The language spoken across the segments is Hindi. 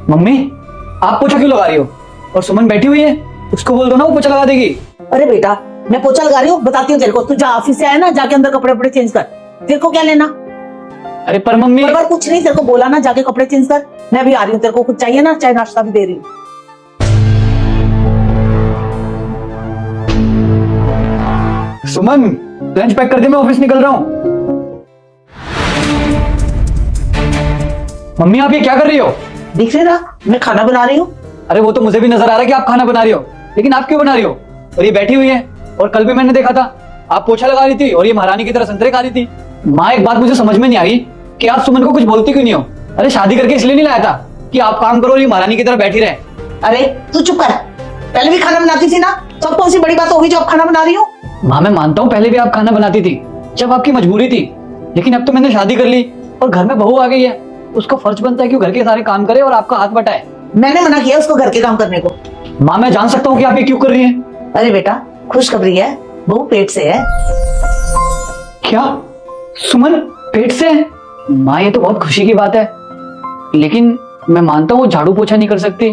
मम्मी, आप पोछा क्यों लगा रही हो? और सुमन बैठी हुई है, उसको बोल दो ना, वो पोछा लगा देगी। अरे बेटा, मैं पोछा लगा रही हूँ, बताती हूँ तेरे को। तू जा ऑफिस से आया ना, जाके अंदर कपड़े वपड़े चेंज कर। तेरे को क्या लेना? अरे पर मम्मी, पर कुछ नहीं, तेरे को बोला ना जाके कपड़े चेंज कर। मैं भी आ रही हूँ, तेरे को कुछ चाहिए ना, चाय नाश्ता भी दे रही हूँ। सुमन, लंच पैक कर दे, मैं ऑफिस निकल रहा हूँ। मम्मी, आप ये क्या कर रही हो? दिख रही ना, मैं खाना बना रही हूँ। अरे वो तो मुझे भी नजर आ रहा है कि आप खाना बना रही हो, लेकिन आप क्यों बना रही हो? और ये बैठी हुई है, और कल भी मैंने देखा था आप पोछा लगा रही थी और ये महारानी की तरह संतरे खा रही थी। माँ, एक बात मुझे समझ में नहीं आई कि आप सुमन को कुछ बोलती क्यों नहीं हो? अरे शादी करके इसलिए नहीं लाया था कि आप काम करो और ये महारानी की तरह बैठी रहे। अरे तू चुप कर, पहले भी खाना बनाती थी ना, तो अब कौन सी बड़ी बात होगी जो अब खाना बना रही हूँ? माँ, मैं मानता हूँ पहले भी आप खाना बनाती थी जब आपकी मजबूरी थी, लेकिन अब तो मैंने शादी कर ली और घर में बहू आ गई है, उसका फर्ज बनता है कि वो घर के सारे काम करे और आपका हाथ बटाए। मैंने मना किया उसको घर के काम करने को। माँ, मैं जान सकता हूँ कि आप ये क्यों कर रही हैं? अरे बेटा, खुशखबरी है, बहू पेट से है। क्या? सुमन पेट से है? माँ, ये तो बहुत खुशी की बात है, लेकिन मैं मानता हूँ वो झाड़ू पोछा नहीं कर सकती,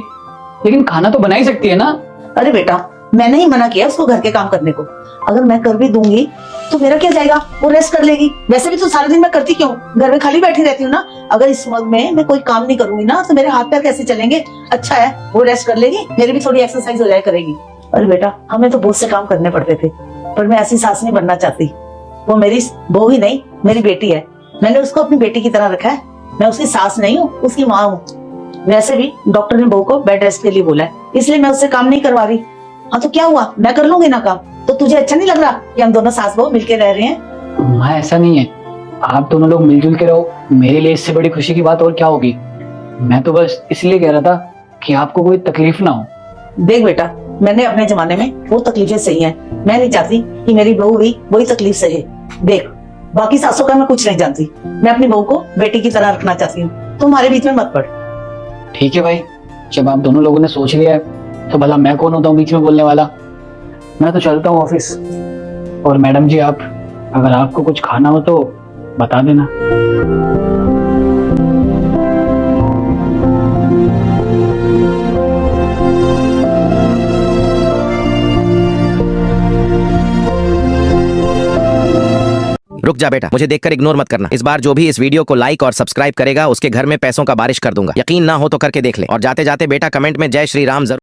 लेकिन खाना तो बना ही सकती है ना। अरे बेटा, मैंने ही मना किया उसको घर के काम करने को। अगर मैं कर भी दूंगी तो मेरा क्या जाएगा, वो रेस्ट कर लेगी। वैसे भी तो सारा दिन मैं करती क्यों, घर में खाली बैठी रहती हूँ ना। अगर इस वक्त में मैं कोई काम नहीं करूंगी ना तो मेरे हाथ पैर कैसे चलेंगे? अच्छा है, वो रेस्ट कर लेगी, मेरी भी थोड़ी एक्सरसाइज हो जाया करेगी। अरे बेटा, हमें तो बहुत से काम करने पड़ते थे, पर मैं ऐसी सास नहीं बनना चाहती। वो मेरी बहू ही नहीं, मेरी बेटी है। मैंने उसको अपनी बेटी की तरह रखा है। मैं उसकी सास नहीं हूँ, उसकी माँ हूँ। वैसे भी डॉक्टर ने बहू को बेड रेस्ट के लिए बोला है, इसलिए मैं उससे काम नहीं करवा रही। हाँ तो क्या हुआ, मैं कर लूंगी ना काम। तो तुझे अच्छा नहीं लग रहा कि हम दोनों सास बहू मिलके रह रहे हैं? माँ, ऐसा नहीं है, आप दोनों लोग मिलजुल के रहो, मेरे लिए इससे बड़ी खुशी की बात और क्या होगी। मैं तो बस इसलिए कह रहा था कि आपको कोई तकलीफ ना हो। देख बेटा, मैंने अपने जमाने में वो तकलीफें सही हैं। मैं नहीं चाहती कि मेरी बहू भी वही तकलीफ सहे। देख, बाकी सासों का मैं कुछ नहीं जानती, मैं अपनी बहू को बेटी की तरह रखना चाहती हूँ। तुम हमारे बीच में मत पड़। ठीक है भाई, जब आप दोनों लोगों ने सोच लिया है तो भला मैं कौन होता हूँ बीच में बोलने वाला। मैं तो चलता हूँ ऑफिस। और मैडम जी, आप अगर आपको कुछ खाना हो तो बता देना। रुक जा बेटा, मुझे देखकर इग्नोर मत करना। इस बार जो भी इस वीडियो को लाइक और सब्सक्राइब करेगा उसके घर में पैसों का बारिश कर दूंगा। यकीन ना हो तो करके देख ले। और जाते जाते बेटा कमेंट में जय श्री राम जरूर